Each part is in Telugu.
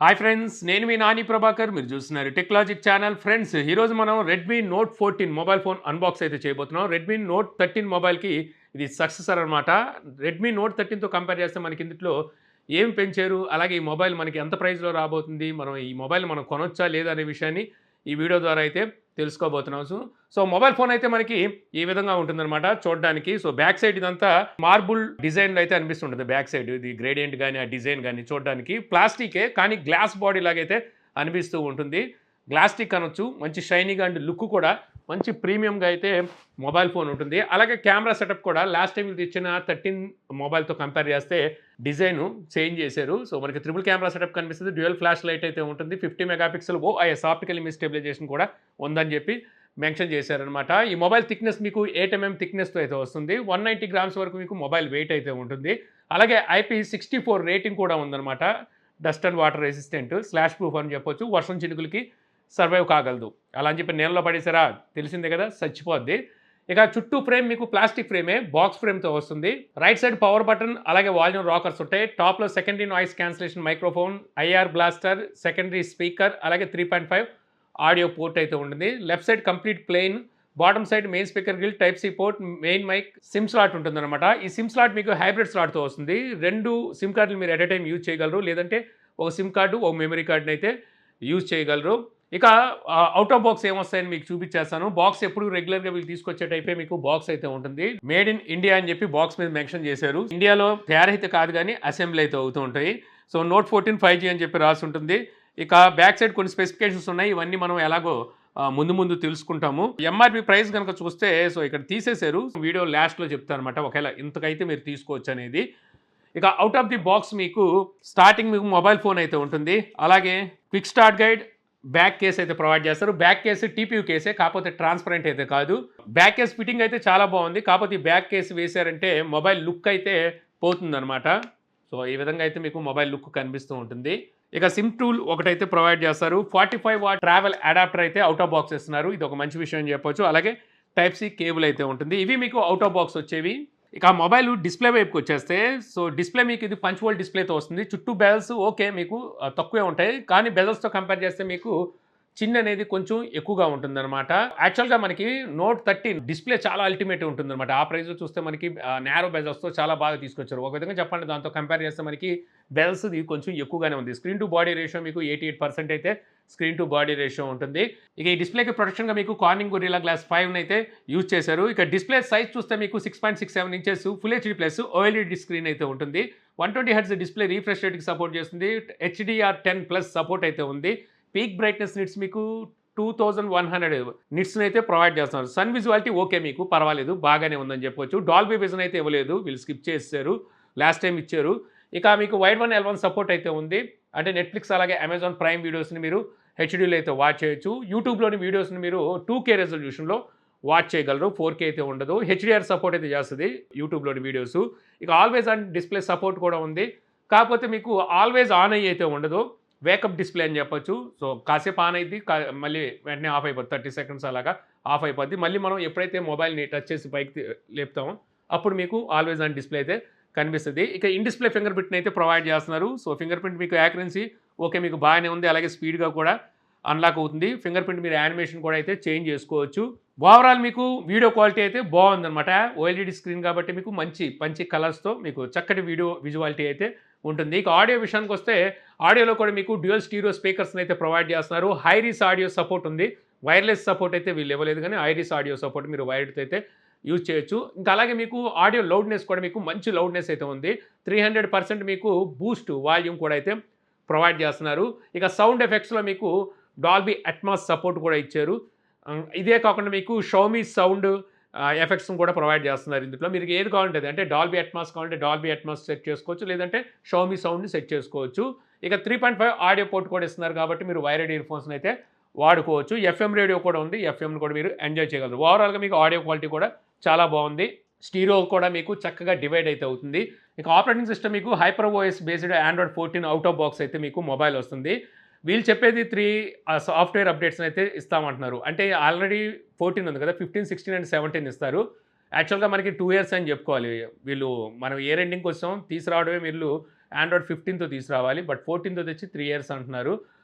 హాయ్ ఫ్రెండ్స్, నేను మీ నాని ప్రభాకర్. మీరు చూస్తున్నారు టెక్లాజిక్ ఛానల్. ఫ్రెండ్స్, ఈరోజు మనం Redmi note 14 mobile phone unbox అయితే చేయబోతున్నాం. రెడ్మీ నోట్ 13 మొబైల్కి ఇది సక్సెసర్ అనమాట. రెడ్మీ నోట్ 13తో కంపేర్ చేస్తే మనకి ఇందులో ఏం పెంచారు, అలాగే ఈ మొబైల్ మనకి ఎంత ప్రైస్లో రాబోతుంది, మనం ఈ మొబైల్ మనం కొనొచ్చా లేదా అనే విషయాన్ని ఈ వీడియో ద్వారా అయితే తెలుసుకోబోతున్నాం. సో మొబైల్ ఫోన్ అయితే మనకి ఈ విధంగా ఉంటుందన్నమాట చూడడానికి. సో బ్యాక్ సైడ్ ఇదంతా మార్బుల్ డిజైన్ అయితే అనిపిస్తుంటుంది. బ్యాక్ సైడ్ ఇది గ్రేడియంట్ కానీ ఆ డిజైన్ కానీ చూడడానికి ప్లాస్టికే, కానీ గ్లాస్ బాడీ లాగైతే అనిపిస్తూ ఉంటుంది. గ్లాస్టిక్ అనొచ్చు. మంచి షైనీగా అండ్ లుక్ కూడా మంచి ప్రీమియంగా అయితే మొబైల్ ఫోన్ ఉంటుంది. అలాగే కెమెరా సెటప్ కూడా లాస్ట్ టైం ఇది ఇచ్చిన 13 మొబైల్తో కంపేర్ చేస్తే డిజైన్ చేంజ్ చేశారు. సో మనకి ట్రిపుల్ కెమెరా సెటప్ కనిపిస్తుంది. డ్యూయల్ ఫ్లాష్ లైట్ అయితే ఉంటుంది. 50 megapixel OIS optical image stabilisation కూడా ఉందని చెప్పి మెన్షన్ చేశారనమాట. ఈ మొబైల్ థిక్నెస్ మీకు 8mm థిక్నెస్తో అయితే వస్తుంది. 190 గ్రామ్స్ వరకు మీకు మొబైల్ వెయిట్ అయితే ఉంటుంది. అలాగే IP64 రేటింగ్ కూడా ఉందన్నమాట. Dust and water resistant, slash proof అని చెప్పొచ్చు. వర్షం చినుకులకి సర్వైవ్ కాగలదు. అలా అని చెప్పి నీళ్ళలో పడేసారా తెలిసిందే కదా, చచ్చిపోద్ది. ఇక చుట్టూ ఫ్రేమ్ మీకు ప్లాస్టిక్ ఫ్రేమే, బాక్స్ ఫ్రేమ్తో వస్తుంది. రైట్ సైడ్ పవర్ బటన్, అలాగే వాల్యూమ్ రాకర్స్ ఉంటాయి. టాప్లో secondary noise cancellation microphone, IR blaster, secondary speaker, అలాగే 3.5 ఆడియో పోర్ట్ అయితే ఉంటుంది. Left side complete plain, bottom side main speaker grill, type C port, main mic, SIM slot ఉంటుందన్నమాట. ఈ సిమ్ స్లాట్ మీకు హైబ్రిడ్ స్లాట్తో వస్తుంది. 2 సిమ్ కార్డులు మీరు ఎట్ ఎ టైం యూజ్ చేయగలరు, లేదంటే ఒక సిమ్ కార్డు ఒక మెమరీ కార్డుని అయితే యూజ్ చేయగలరు. ఇక అవుట్ ఆఫ్ బాక్స్ ఏమొస్తాయని మీకు చూపించేస్తాను. బాక్స్ ఎప్పుడు రెగ్యులర్గా వీళ్ళు తీసుకొచ్చే టైపే మీకు బాక్స్ అయితే ఉంటుంది. మేడ్ ఇన్ ఇండియా అని చెప్పి బాక్స్ మీద మెన్షన్ చేశారు. ఇండియాలో తయారైతే కాదు కానీ అసెంబ్లీ అయితే అవుతూ ఉంటాయి. సో నోట్ 14 5G అని చెప్పి రాసి ఉంటుంది. ఇక బ్యాక్ సైడ్ కొన్ని స్పెసిఫికేషన్స్ ఉన్నాయి. ఇవన్నీ మనం ఎలాగో ముందు తెలుసుకుంటాము. MRP ప్రైస్ కనుక చూస్తే సో ఇక్కడ తీసేశారు. వీడియో లాస్ట్లో చెప్తాను అనమాట, ఒకవేళ ఇంతకైతే మీరు తీసుకోవచ్చు అనేది. ఇక అవుట్ ఆఫ్ ది బాక్స్ మీకు స్టార్టింగ్ మీకు మొబైల్ ఫోన్ అయితే ఉంటుంది. అలాగే quick start guide, back case అయితే ప్రొవైడ్ చేస్తారు. బ్యాక్ కేసు TPU కేసే, కాకపోతే ట్రాన్స్పరెంట్ అయితే కాదు. బ్యాక్ కేస్ ఫిట్టింగ్ అయితే చాలా బాగుంది, కాకపోతే ఈ బ్యాక్ కేసు వేశారంటే మొబైల్ లుక్ అయితే పోతుందన్నమాట. సో ఈ విధంగా అయితే మీకు మొబైల్ లుక్ కనిపిస్తూ ఉంటుంది. ఇక సిమ్ టూల్ ఒకటైతే ప్రొవైడ్ చేస్తారు. 45 వాట్ ట్రావెల్ అడాప్టర్ అయితే అవుట్ ఆఫ్ బాక్స్ ఇస్తున్నారు. ఇది ఒక మంచి విషయం అని చెప్పొచ్చు. అలాగే టైప్ సి కేబుల్ అయితే ఉంటుంది. ఇవి మీకు అవుట్ ఆఫ్ బాక్స్ వచ్చేవి. ఇక మొబైల్ డిస్ప్లే వైపుకి వచ్చేస్తే సో డిస్ప్లే మీకు ఇది పంచ్ హోల్ డిస్ప్లేతో వస్తుంది. చుట్టూ బెజల్స్ ఓకే మీకు తక్కువే ఉంటాయి, కానీ బెజల్స్తో కంపేర్ చేస్తే మీకు చిన్న అనేది కొంచెం ఎక్కువగా ఉంటుందన్నమాట. యాక్చువల్గా మనకి నోట్ 13 డిస్ప్లే చాలా అల్టిమేట్ ఉంటుందన్నమాట. ఆ ప్రైస్ చూస్తే మనకి నేరో బెజల్స్తో చాలా బాగా తీసుకొచ్చారు. ఒక విధంగా చెప్పండి, దాంతో కంపేర్ చేస్తే మనకి బెజల్స్ కొంచెం ఎక్కువగానే ఉంది. స్క్రీన్ టు బాడీ రేషియో మీకు 88% అయితే స్క్రీన్ టు బాడీ రేషియో ఉంటుంది. ఇక ఈ డిస్ప్లేకి ప్రొటెక్షన్గా మీకు కార్నింగ్ గొరిల్లా గ్లాస్ 5 అయితే యూజ్ చేశారు. ఇక డిస్ప్లే సైజ్ చూస్తే మీకు 6.67 inches full HD plus OLED screen అయితే ఉంటుంది. 120 Hz డిస్ప్లే రీఫ్రెష్ రేట్కి సపోర్ట్ చేస్తుంది. HDR10+ సపోర్ట్ అయితే ఉంది. పీక్ బ్రైట్నెస్ నిట్స్ మీకు 2100 నిట్స్ని అయితే ప్రొవైడ్ చేస్తున్నారు. సన్ విజువాలిటీ ఓకే మీకు పర్వాలేదు, బాగానే ఉందని చెప్పొచ్చు. డాల్బీ విజన్ అయితే ఇవ్వలేదు, వీళ్ళు స్కిప్ చేశారు, లాస్ట్ టైం ఇచ్చారు. ఇక మీకు వైడ్ 1 L1 సపోర్ట్ అయితే ఉంది. అంటే నెట్ఫ్లిక్స్ అలాగే అమెజాన్ ప్రైమ్ వీడియోస్ని మీరు హెచ్డీలో అయితే వాచ్ చేయొచ్చు. యూట్యూబ్లోని వీడియోస్ని మీరు 2K రెజల్యూషన్లో వాచ్ చేయగలరు. 4K అయితే ఉండదు. HDR సపోర్ట్ అయితే చేస్తుంది యూట్యూబ్లోని వీడియోస్. ఇక ఆల్వేస్ ఆన్ డిస్ప్లే సపోర్ట్ కూడా ఉంది, కాకపోతే మీకు ఆల్వేస్ ఆన్ అయ్యి అయితే ఉండదు. వేకప్ డిస్ప్లే అని చెప్పొచ్చు. సో కాసేపు ఆన్ అయింది, మళ్ళీ వెంటనే ఆఫ్ అయిపోద్ది. 30 సెకండ్స్ అలాగా ఆఫ్ అయిపోద్ది. మళ్ళీ మనం ఎప్పుడైతే మొబైల్ని టచ్ చేసి పైకి లేపుతామో అప్పుడు మీకు ఆల్వేస్ ఆన్ డిస్ప్లే అయితే కనిపిస్తుంది. ఇక ఇన్ డిస్ప్లే ఫింగర్ ప్రింట్ని అయితే ప్రొవైడ్ చేస్తున్నారు. సో ఫింగర్ ప్రింట్ మీకు యాక్యురసీ ఓకే మీకు బాగానే ఉంది, అలాగే స్పీడ్గా కూడా అన్లాక్ అవుతుంది. ఫింగర్ ప్రింట్ మీరు యానిమేషన్ కూడా అయితే చేంజ్ చేసుకోవచ్చు. ఓవరాల్ మీకు వీడియో క్వాలిటీ అయితే బాగుందన్నమాట. OLED స్క్రీన్ కాబట్టి మీకు మంచి కలర్స్తో మీకు చక్కటి వీడియో విజువాలిటీ అయితే ఉంటుంది. ఇక ఆడియో విషయానికి వస్తే ఆడియోలో కూడా మీకు డ్యూయల్ స్టీరియో స్పీకర్స్ని అయితే ప్రొవైడ్ చేస్తున్నారు. హైరీస్ ఆడియో సపోర్ట్ ఉంది. వైర్లెస్ సపోర్ట్ అయితే వీళ్ళు ఇవ్వలేదు, కానీ హైరీస్ ఆడియో సపోర్ట్ మీరు వైర్డ్తో అయితే యూజ్ చేయొచ్చు. ఇంకా అలాగే మీకు ఆడియో లౌడ్నెస్ కూడా మీకు మంచి లౌడ్నెస్ అయితే ఉంది. 300% మీకు బూస్ట్ వాల్యూమ్ కూడా అయితే ప్రొవైడ్ చేస్తున్నారు. ఇక సౌండ్ ఎఫెక్ట్స్లో మీకు డాల్బీ అట్మాస్ సపోర్ట్ కూడా ఇచ్చారు. ఇదే కాకుండా మీకు షామీ సౌండ్ ఎఫెక్ట్స్ని కూడా ప్రొవైడ్ చేస్తున్నారు. ఇందులో మీరు ఏది కావాలంటే అంటే డాల్బీ అట్మాస్ కావాలంటే డాల్బీ అట్మాస్ సెట్ చేసుకోవచ్చు, లేదంటే షామీ సౌండ్ని సెట్ చేసుకోవచ్చు. ఇక 3.5 ఆడియో పోర్ట్ కూడా ఇస్తున్నారు, కాబట్టి మీరు వైర్డ్ ఇయర్ ఫోన్స్ని అయితే వాడుకోవచ్చు. FM రేడియో కూడా ఉంది, FMని కూడా మీరు ఎంజాయ్ చేయగలరు. ఓవరాల్గా మీకు ఆడియో క్వాలిటీ కూడా చాలా బాగుంది. స్టీరియో కూడా మీకు చక్కగా డివైడ్ అయితే అవుతుంది. ఇక ఆపరేటింగ్ సిస్టమ్ మీకు HyperOS based Android 14 out of box అయితే మీకు మొబైల్ వస్తుంది. వీళ్ళు చెప్పేది 3 సాఫ్ట్వేర్ అప్డేట్స్ని అయితే ఇస్తామంటున్నారు. అంటే ఆల్రెడీ 14 ఉంది కదా, 15, 16 అండ్ 17 ఇస్తారు. యాక్చువల్గా మనకి 2 years అని చెప్పుకోవాలి. వీళ్ళు మనం ఇయర్ ఎండింగ్కి వచ్చాం తీసుకురావడమే వీళ్ళు ఆండ్రాయిడ్ 15తో తీసుకురావాలి. బట్ 14తో తెచ్చి 3 ఇయర్స్ అంటున్నారు.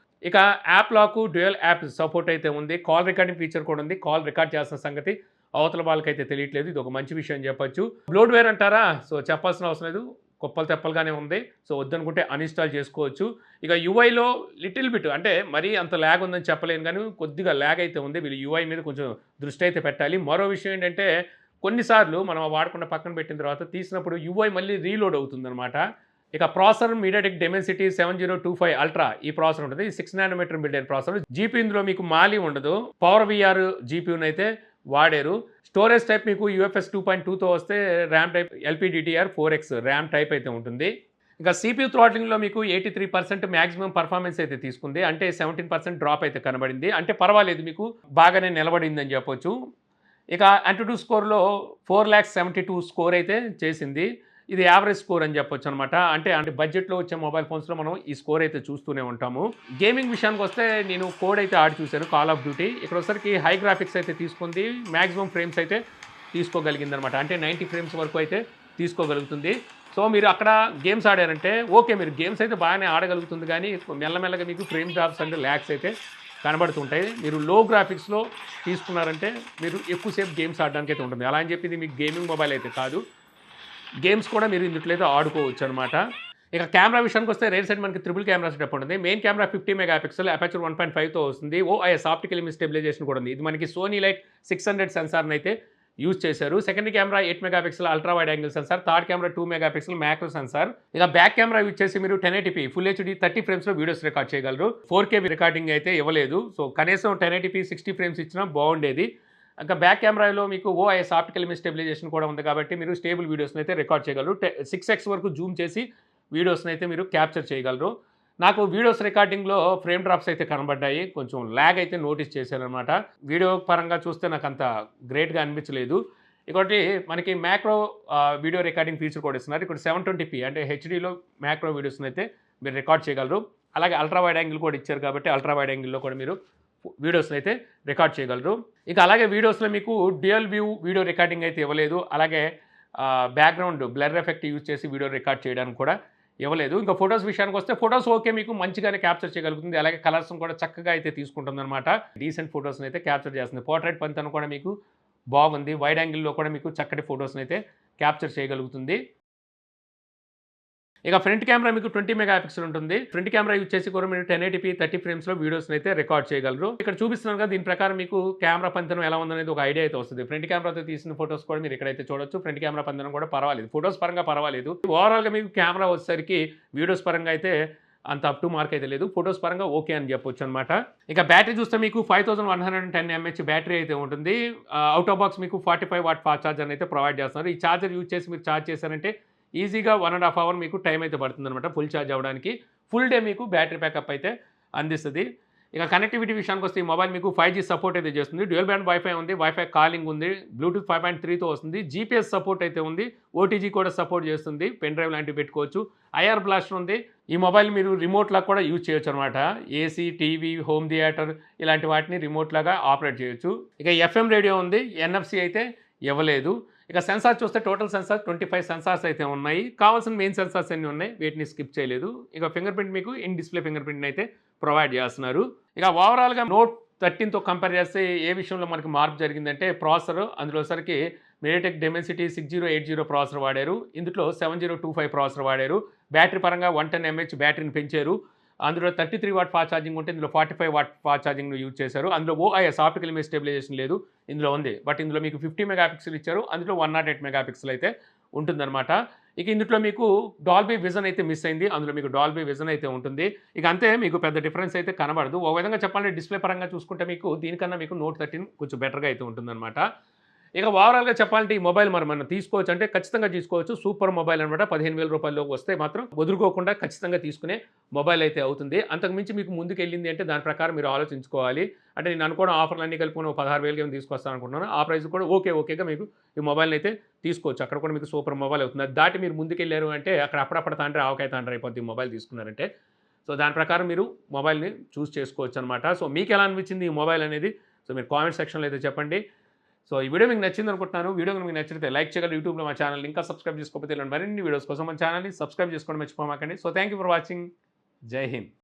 ఇక యాప్ లాకు డ్యూయల్ యాప్ సపోర్ట్ అయితే ఉంది. కాల్ రికార్డింగ్ ఫీచర్ కూడా ఉంది. కాల్ రికార్డ్ చేస్తున్న సంగతి అవతల వాళ్ళకైతే తెలియట్లేదు. ఇది ఒక మంచి విషయం చెప్పొచ్చు. బ్లోట్‌వేర్ అంటారా? సో చెప్పాల్సిన అవసరం లేదు. కుప్పలు తెప్పలుగానే ఉంది. సో వద్దనుకుంటే అన్‌ఇన్‌స్టాల్ చేసుకోవచ్చు. ఇక యూఐలో లిటిల్ బిట్ అంటే మరీ అంత ల్యాగ్ ఉందని చెప్పలేను గానీ, కొద్దిగా ల్యాగ్ అయితే ఉంది. వీళ్ళు యూఐ మీద కొంచెం దృష్టి అయితే పెట్టాలి. మరో విషయం ఏంటంటే, కొన్నిసార్లు మనం వాడకుండా పక్కన పెట్టిన తర్వాత తీసినప్పుడు యూఐ మళ్ళీ రీలోడ్ అవుతుందనమాట. ఇక ప్రాసెసర్ మీడియాటెక్ డెమెన్సిటీ 7025 అల్ట్రా ఈ ప్రాసెసర్ ఉంటుంది. 6 నానోమీటర్ బిల్డ్ అయిన ప్రాసెసర్. జీపీ ఇందులో మీకు మాలి ఉండదు. పవర్ వీఆర్ జీపీయూనైతే వాడారు. స్టోరేజ్ టైప్ మీకు యూఎఫ్ఎస్ 2.2తో వస్తే RAM type LPDDR 4X RAM type అయితే ఉంటుంది. ఇంకా సిపియూ థ్రాట్లింగ్లో మీకు 83% మ్యాక్సిమం పర్ఫార్మెన్స్ అయితే తీసుకుంది. అంటే 17% డ్రాప్ అయితే కనబడింది. అంటే పర్వాలేదు, మీకు బాగానే నిలబడిందని చెప్పొచ్చు. ఇక AnTuTu స్కోర్లో 4,72,000 స్కోర్ అయితే చేసింది. ఇది యావరేజ్ స్కోర్ అని చెప్పొచ్చు అనమాట. అంటే బడ్జెట్లో వచ్చే మొబైల్ ఫోన్స్లో మనం ఈ స్కోర్ అయితే చూస్తూనే ఉంటాము. గేమింగ్ విషయానికి వస్తే నేను కోడ్ అయితే ఆడి చూశాను, కాల్ ఆఫ్ డ్యూటీ. ఇక్కడ వచ్చరికి హై గ్రాఫిక్స్ అయితే తీసుకుంది. మ్యాక్సిమం ఫ్రేమ్స్ అయితే తీసుకోగలిగింది అనమాట. అంటే 90 ఫ్రేమ్స్ వరకు అయితే తీసుకోగలుగుతుంది. సో మీరు అక్కడ గేమ్స్ ఆడారంటే ఓకే, మీరు గేమ్స్ అయితే బాగానే ఆడగలుగుతుంది, కానీ మెల్లమెల్లగా మీకు ఫ్రేమ్ డ్రాప్స్ అంటే ల్యాగ్స్ అయితే కనబడుతుంటాయి. మీరు లో గ్రాఫిక్స్లో తీసుకున్నారంటే మీరు ఎక్కువసేపు గేమ్స్ ఆడడానికి అయితే ఉంటుంది. అలా అని చెప్పి ఇది మీకు గేమింగ్ మొబైల్ అయితే కాదు. గేమ్స్ కూడా మీరు ఇందులో అయితే ఆడుకోవచ్చు అనమాట. ఇక కెమెరా విషయానికి వస్తే రేర్ సైడ్ మనకి ట్రిపుల్ కెమెరా సెటప్ ఉంటుంది. మెయిన్ కెమెరా 50 మెగాపిక్సెల్, అపర్చర్ 1.5తో వస్తుంది. OIS ఆప్టికల్ ఇమేజ్ స్టెబిలైజేషన్ కూడా ఉంది. ఇది మనకి సోనీ లైట్ 600 సెన్సార్ని అయితే యూజ్ చేశారు. Secondary camera 8 megapixel ultra wide angle sensor. Third camera 2 megapixel macro sensor. ఇక బ్యాక్ కెమెరా యూజ్ చేసి మీరు 1080p ఫుల్ హెచ్డి 30 ఫ్రేమ్స్లో వీడియోస్ రికార్డ్ చేయగలరు. 4K రికార్డింగ్ అయితే ఇవ్వలేదు. సో కనీసం 1080p 60 ఫ్రేమ్స్ ఇచ్చినా బాగుండేది. ఇంకా బ్యాక్ కెమెరాలో మీకు OIS ఆప్టికల్ ఇమేజ్ స్టెబిలైజేషన్ కూడా ఉంది కాబట్టి మీరు స్టేబుల్ వీడియోస్ని అయితే రికార్డ్ చేయగలరు. 6x వరకు జూమ్ చేసి వీడియోస్ని అయితే మీరు క్యాప్చర్ చేయగలరు. నాకు వీడియోస్ రికార్డింగ్లో ఫ్రేమ్ డ్రాప్స్ అయితే కనబడ్డాయి. కొంచెం ల్యాగ్ అయితే నోటీస్ చేశానమాట. వీడియో పరంగా చూస్తే నాకు అంత గ్రేట్గా అనిపించలేదు. ఇంకోటి మనకి మ్యాక్రో వీడియో రికార్డింగ్ ఫీచర్ కూడా ఇస్తున్నారు. ఇక్కడ 720p అంటే హెచ్డీలో మ్యాక్రో వీడియోస్ని అయితే మీరు రికార్డ్ చేయగలరు. అలాగే అల్ట్రా వైడ్ యాంగిల్ కూడా ఇచ్చారు కాబట్టి అల్ట్రా వైడ్ యాంగిల్లో కూడా మీరు వీడియోస్ని అయితే రికార్డ్ చేయగలరు. ఇక అలాగే వీడియోస్లో మీకు డ్యూయల్ వ్యూ వీడియో రికార్డింగ్ అయితే ఇవ్వలేదు. అలాగే బ్యాక్గ్రౌండ్ బ్లర్ ఎఫెక్ట్ యూజ్ చేసి వీడియో రికార్డ్ చేయడానికి కూడా ఇవ్వలేదు. ఇంకా ఫొటోస్ విషయానికి వస్తే ఫొటోస్ ఓకే, మీకు మంచిగానే క్యాప్చర్ చేయగలుగుతుంది. అలాగే కలర్స్ని కూడా చక్కగా అయితే తీసుకుంటుంది అనమాట. డీసెంట్ ఫొటోస్ని అయితే క్యాప్చర్ చేస్తుంది. పోర్ట్రైట్ పనితనం కూడా మీకు బాగుంది. వైడ్ యాంగిల్లో కూడా మీకు చక్కటి ఫొటోస్ని అయితే క్యాప్చర్ చేయగలుగుతుంది. ఇక ఫ్రంట్ కెమెరా మీకు 20 మెగాపిక్సెల్ ఉంటుంది. ఫ్రంట్ కెమెరా యూజ్ చేసి కూడా మీరు 1080p 30 ఫ్రేమ్స్లో వీడియోస్ని అయితే రికార్డ్ చేయగలరు. ఇక్కడ చూపిస్తున్నాను కదా, దీని ప్రకారం మీకు కెమెరా పనితనం ఎలా ఉందనేది ఒక ఐడియా అయితే వస్తుంది. ఫ్రంట్ కెమెరాతో తీసిన ఫొటోస్ కూడా మీరు ఇక్కడైతే చూడొచ్చు. ఫ్రంట్ కెమెరా పనితనం కూడా పర్వాలేదు, ఫొటోస్ పరంగా పర్వాలేదు. ఓవరాల్గా మీకు కెమెరా వచ్చేసరికి వీడియోస్ పరంగా అయితే అంత అప్ టు మార్క్ అయితే లేదు. ఫొటోస్ పరంగా ఓకే అని చెప్పొచ్చు అనమాట. ఇక బ్యాటరీ చూస్తే మీకు 5110 mAh బ్యాటరీ అయితే ఉంటుంది. అవుట్ ఆఫ్ బాక్స్ మీకు 45 వాట్ ఫాస్ట్ ఛార్జర్ అయితే ప్రొవైడ్ చేస్తున్నారు. ఈ ఛార్జర్ యూజ్ చేసి మీరు ఛార్జ్ చేశారంటే ఈజీగా 1.5 అవర్ మీకు టైం అయితే పడుతుంది అనమాట ఫుల్ ఛార్జ్ అవ్వడానికి. ఫుల్ డే మీకు బ్యాటరీ బ్యాకప్ అయితే అందిస్తుంది. ఇక కనెక్టివిటీ విషయానికి వస్తే ఈ మొబైల్ మీకు 5G సపోర్ట్ అయితే చేస్తుంది. డ్యూయల్ బ్యాండ్ వైఫై ఉంది, వైఫై కాలింగ్ ఉంది, బ్లూటూత్ 5.3తో వస్తుంది, GPS సపోర్ట్ అయితే ఉంది, OTG కూడా సపోర్ట్ చేస్తుంది. పెన్ డ్రైవ్ లాంటివి పెట్టుకోవచ్చు. IR బ్లాస్టర్ ఉంది. ఈ మొబైల్ మీరు రిమోట్ లాగా కూడా యూజ్ చేయొచ్చు అనమాట. AC, టీవీ, హోమ్ థియేటర్ ఇలాంటి వాటిని రిమోట్ లాగా ఆపరేట్ చేయొచ్చు. ఇక FM రేడియో ఉంది, NFC అయితే ఇవ్వలేదు. ఇక సెన్సార్ చూస్తే టోటల్ సెన్సార్ 25 సెన్సార్స్ అయితే ఉన్నాయి. కావాల్సిన మెయిన్ సెన్సార్స్ అన్నీ ఉన్నాయి, వీటిని స్కిప్ చేయలేదు. ఇక ఫింగర్ ప్రింట్ మీకు ఇన్ డిస్ప్లే ఫింగర్ ప్రింట్ని అయితే ప్రొవైడ్ చేస్తున్నారు. ఇక ఓవరాల్గా నోట్ 13తో కంపేర్ చేస్తే ఏ విషయంలో మనకి మార్పు జరిగిందంటే ప్రాసెసర్. అందులోసరికి మీడియాటెక్ డెమెన్సిటీ 6080 ప్రాసెసర్ వాడారు. ఇందులో 7025 ప్రాసెసర్ వాడారు. బ్యాటరీ పరంగా 110 mAh బ్యాటరీని పెంచారు. అందులో 33 వాట్ ఫాస్ట్ ఛార్జింగ్ ఉంటే ఇందులో 45 వాట్ ఫాస్ట్ ఛార్జింగ్ను యూజ్ చేశారు. అందులో OIS ఆప్టికల్ ఇమేజ్ స్టెబిలైజేషన్ లేదు, ఇందులో ఉంది. బట్ ఇందులో మీకు 50 మెగాపిక్సెల్ ఇచ్చారు. అందులో 108 మెగాపిక్సెల్ అయితే ఉంటుందన్నమాట. ఇక ఇందులో మీకు డాల్బీ విజన్ అయితే మిస్ అయింది. అందులో మీకు డాల్బీ విజన్ అయితే ఉంటుంది. ఇక అంతే, మీకు పెద్ద డిఫరెన్స్ అయితే కనబడదు. ఒక విధంగా చెప్పాలంటే డిస్ప్లే పరంగా చూసుకుంటే మీకు దీనికన్నా మీకు నోట్ 13 కొంచెం బెటర్గా అయితే ఉంటుందన్నమాట. ఇక ఓవరాల్గా చెప్పాలంటే ఈ మొబైల్ మనం తీసుకోవచ్చు అంటే ఖచ్చితంగా తీసుకోవచ్చు. సూపర్ మొబైల్ అనమాట. 15,000 రూపాయల్లోకి వస్తే మాత్రం వదులుకోకుండా ఖచ్చితంగా తీసుకునే మొబైల్ అయితే అవుతుంది. అంతకుమించి మీకు ముందుకు వెళ్ళింది అంటే దాని ప్రకారం మీరు ఆలోచించుకోవాలి. అంటే నేను అనుకోవడం ఆఫర్లు అన్నీ కలుపుకొని 16,000 తీసుకొస్తాను అనుకుంటున్నాను. ఆ ప్రైస్ కూడా ఓకేగా మీకు ఈ మొబైల్ని అయితే తీసుకోవచ్చు. అక్కడ కూడా మీకు సూపర్ మొబైల్ అవుతుంది. అది దాటి మీరు ముందుకు వెళ్ళారు అంటే అక్కడ అప్పుడప్పుడు తాండ్రి ఆవకాయ తాండ్రి అయిపోద్ది మొబైల్ తీసుకున్నారంటే. సో దాని ప్రకారం మీరు మొబైల్ని చూస్ చేసుకోవచ్చు అనమాట. సో మీకు ఎలా అనిపించింది ఈ మొబైల్ అనేది? సో మీరు కామెంట్ సెక్షన్లో అయితే చెప్పండి. సో ఈ వీడియో మీకు నచ్చింది అనుకుంటున్నాను. వీడియో కనుక మీకు నచ్చితే లైక్ చేయగలరు. యూట్యూబ్లో మా ఛానల్ ఇంకా సబ్స్క్రైబ్ చేసుకోకపోతే ఇలాంటి మరిన్ని వీడియోస్ కోసం మన ఛానల్ని సబ్స్క్రైబ్ చేసుకోవడం మర్చిపోమాకండి. So thank you for watching. జై హింద్.